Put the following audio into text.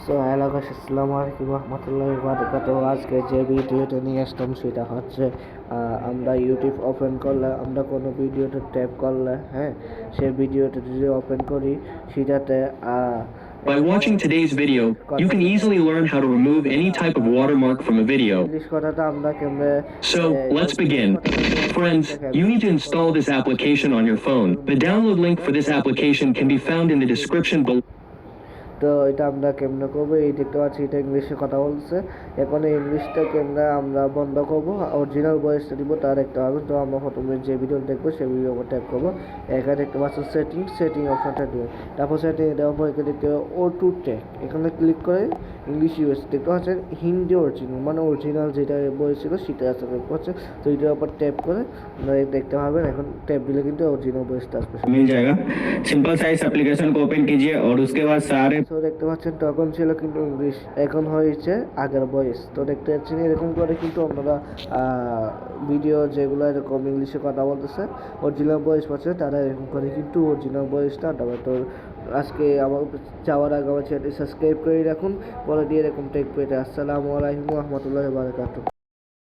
So hello guys, আসসালামু আলাইকুম রহমতুল্লাহি ওয়া বারাকাতুহু। আজকে যে ভিডিওটা নিয়ে আসলাম সেটা হচ্ছে আমরা ইউটিউব ওপেন করলে, আমরা কোনো ভিডিওতে ট্যাপ করলে, হ্যাঁ, সেই ভিডিওটা যদি ওপেন করি সেটাতে By watching today's video, you can easily learn how to remove any type of watermark from a video. English কথাটা আমরা কেমনে So, let's begin. Friends, you need to install this application on your phone. The download link for this application can be found in the description below. তো এটা আমরা কেমনে করবো, এই দেখতে পাচ্ছি এটা ইংলিশে কথা বলছে। এখন এই ইংলিশটা কেমনে আমরা বন্ধ করবো, অরিজিনাল ভয়েসটা দিব, তার একটা হবে। তো আমরা প্রথমে যে ভিডিও দেখবো সেই ভিডিও ট্যাপ করবো। এখানে দেখতে পাচ্ছি সেটিং অপশনটা দিবে, তারপর সেটিং দেওয়ার পর এখানে দেখতে ও টু ট্যাগ, এখানে ক্লিক করে ইংলিশ ইউএস দেখতে পাচ্ছেন হিন্দি অরিজিনাল, মানে অরিজিনাল যেটা বই ছিল সেটা আসতে পারছে। তো এটার উপর ট্যাপ করে দেখতে পাবেন। এখন ট্যাপ দিলে কিন্তু অরিজিনাল বইসটা আসবে, मिल जाएगा। सिंपल साइज एप्लीकेशन को ओपन कीजिए और उसके बाद सारे তো দেখতে পাচ্ছেন তখন ছিল কিন্তু ইংলিশ, এখন হয়েছে আগের ভয়েস। তো দেখতে পাচ্ছেন এরকম করে কিন্তু আপনারা ভিডিও যেগুলো এরকম ইংলিশে কথা বলতেছে অরিজিনাল ভয়েস পাচ্ছে, তারা এরকম করে কিন্তু অরিজিনাল ভয়েসটা দেবে। তো আজকে আমার যাওয়ার আগে আমার চ্যানেলটি সাবস্ক্রাইব করে রাখুন, পরে দিয়ে এরকম টেক পেতে। আসসালামু আলাইকুম রহমতুল্লাহি ওয়া বারাকাতুহু।